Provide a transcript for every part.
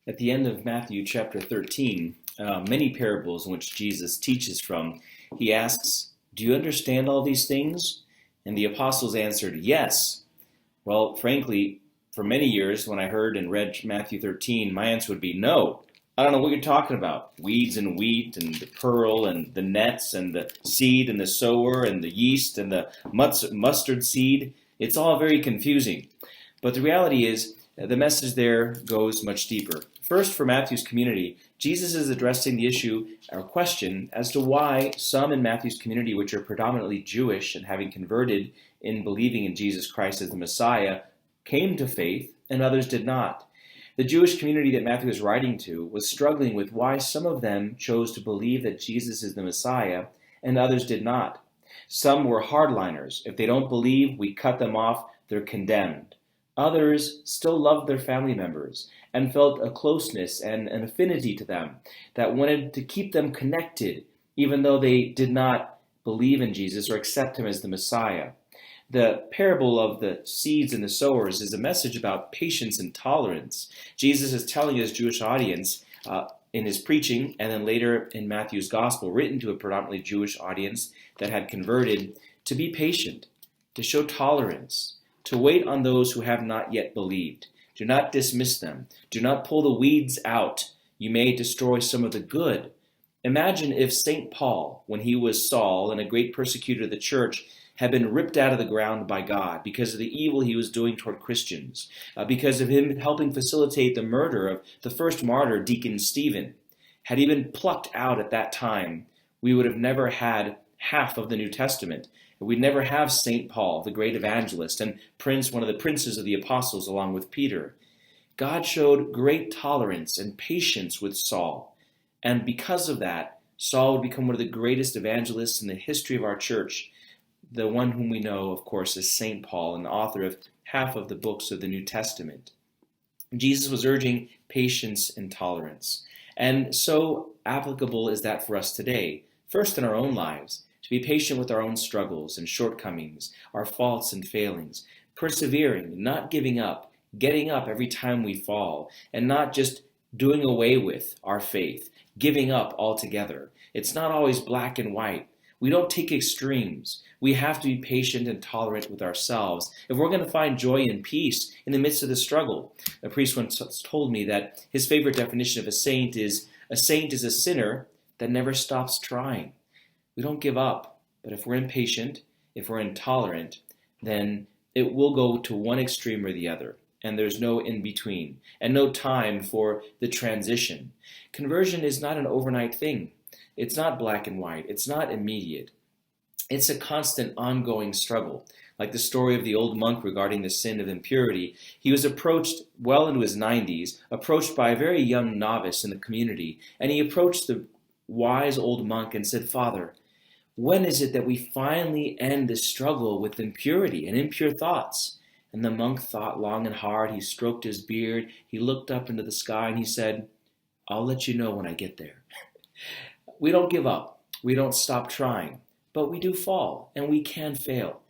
At the end of Matthew chapter 13, many parables in which Jesus teaches from, he asks, "Do you understand all these things?" And the apostles answered, "Yes." Well, frankly, for many years when I heard and read Matthew 13, my answer would be no. I don't know what you're talking about. Weeds and wheat and the pearl and the nets and the seed and the sower and the yeast and the mustard seed. It's all very confusing. But the reality is, the message there goes much deeper. First, for Matthew's community, Jesus is addressing the issue or question as to why some in Matthew's community, which are predominantly Jewish and having converted in believing in Jesus Christ as the Messiah, came to faith and others did not. The Jewish community that Matthew is writing to was struggling with why some of them chose to believe that Jesus is the Messiah and others did not. Some were hardliners. If they don't believe, we cut them off, they're condemned. Others still loved their family members and felt a closeness and an affinity to them that wanted to keep them connected, even though they did not believe in Jesus or accept him as the Messiah. The parable of the seeds and the sowers is a message about patience and tolerance. Jesus is telling his Jewish audience in his preaching, and then later in Matthew's gospel, written to a predominantly Jewish audience that had converted, to be patient, to show tolerance, to wait on those who have not yet believed. Do not dismiss them. Do not pull the weeds out. You may destroy some of the good. Imagine if St. Paul, when he was Saul and a great persecutor of the church, had been ripped out of the ground by God because of the evil he was doing toward Christians, because of him helping facilitate the murder of the first martyr, Deacon Stephen. Had he been plucked out at that time, we would have never had half of the New Testament. We'd never have St. Paul, the great evangelist, and one of the princes of the apostles, along with Peter. God showed great tolerance and patience with Saul, and because of that, Saul would become one of the greatest evangelists in the history of our church. The one whom we know, of course, is St. Paul, and the author of half of the books of the New Testament. Jesus was urging patience and tolerance, and so applicable is that for us today, first in our own lives, to be patient with our own struggles and shortcomings, our faults and failings, persevering, not giving up, getting up every time we fall, and not just doing away with our faith, giving up altogether. It's not always black and white. We don't take extremes. We have to be patient and tolerant with ourselves if we're going to find joy and peace in the midst of the struggle. A priest once told me that his favorite definition of a saint is a sinner that never stops trying. We don't give up, but if we're impatient, if we're intolerant, then it will go to one extreme or the other, and there's no in between, and no time for the transition. Conversion is not an overnight thing. It's not black and white. It's not immediate. It's a constant, ongoing struggle. Like the story of the old monk regarding the sin of impurity, he was approached well into his 90s, approached by a very young novice in the community, and he approached the wise old monk and said, "Father, when is it that we finally end this struggle with impurity and impure thoughts?" And the monk thought long and hard. He stroked his beard. He looked up into the sky and he said, "I'll let you know when I get there." We don't give up. We don't stop trying. But we do fall, and we can fail.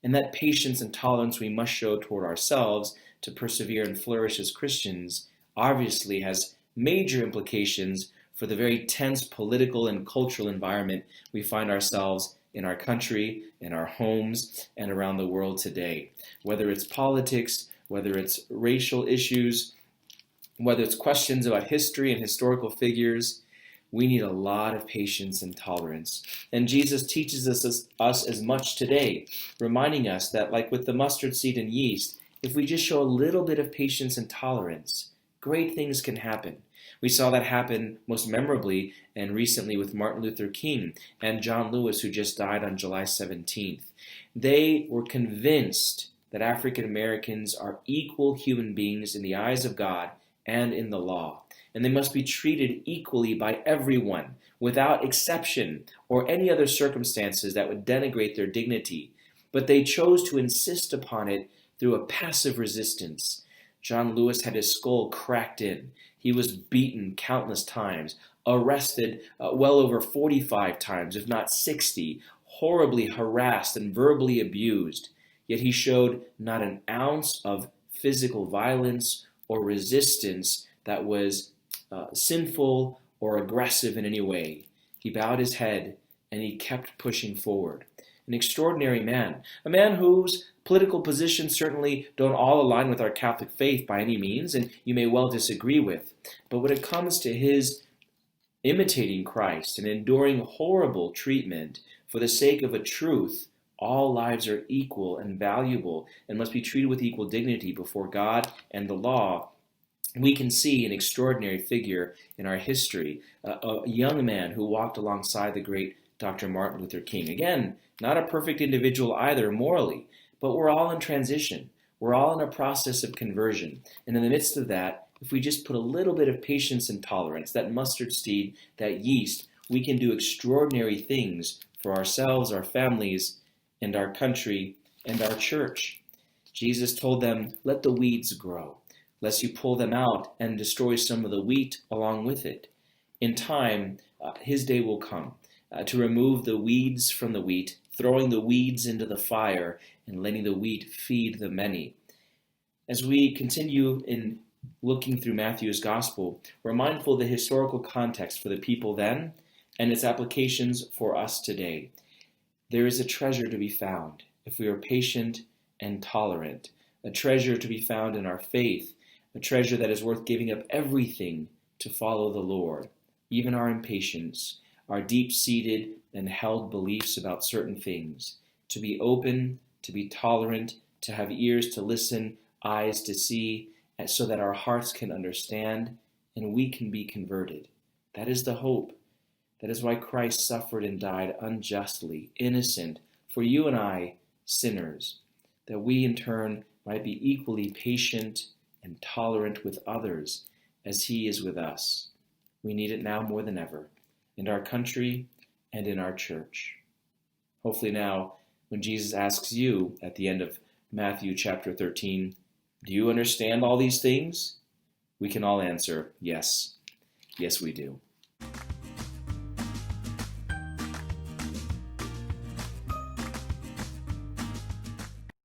And that patience and tolerance we must show toward ourselves to persevere and flourish as Christians obviously has major implications for the very tense political and cultural environment we find ourselves in our country, in our homes, and around the world today. Whether it's politics, whether it's racial issues, whether it's questions about history and historical figures, we need a lot of patience and tolerance. And Jesus teaches us as much today, reminding us that, like with the mustard seed and yeast, if we just show a little bit of patience and tolerance, great things can happen. We saw that happen most memorably and recently with Martin Luther King and John Lewis, who just died on July 17th. They were convinced that African Americans are equal human beings in the eyes of God and in the law, and they must be treated equally by everyone, without exception or any other circumstances that would denigrate their dignity. But they chose to insist upon it through a passive resistance. John Lewis had his skull cracked in. He was beaten countless times, arrested well over 45 times, if not 60, horribly harassed and verbally abused. Yet he showed not an ounce of physical violence or resistance that was sinful or aggressive in any way. He bowed his head and he kept pushing forward. An extraordinary man, a man whose political positions certainly don't all align with our Catholic faith by any means, and you may well disagree with. But when it comes to his imitating Christ and enduring horrible treatment for the sake of a truth, all lives are equal and valuable and must be treated with equal dignity before God and the law, we can see an extraordinary figure in our history, a young man who walked alongside the great Dr. Martin Luther King. Again, not a perfect individual either morally, but we're all in transition. We're all in a process of conversion. And in the midst of that, if we just put a little bit of patience and tolerance, that mustard seed, that yeast, we can do extraordinary things for ourselves, our families, and our country, and our church. Jesus told them, let the weeds grow, lest you pull them out and destroy some of the wheat along with it. In time, his day will come to remove the weeds from the wheat, throwing the weeds into the fire and letting the wheat feed the many. As we continue in looking through Matthew's gospel, we're mindful of the historical context for the people then and its applications for us today. There is a treasure to be found if we are patient and tolerant, a treasure to be found in our faith, a treasure that is worth giving up everything to follow the Lord, even our impatience, our deep-seated and held beliefs about certain things, to be open, to be tolerant, to have ears to listen, eyes to see, so that our hearts can understand and we can be converted. That is the hope. That is why Christ suffered and died unjustly, innocent, for you and I, sinners, that we in turn might be equally patient and tolerant with others as he is with us. We need it now more than ever, in our country and in our church. Hopefully now, when Jesus asks you at the end of Matthew chapter 13, do you understand all these things? We can all answer, yes. Yes, we do.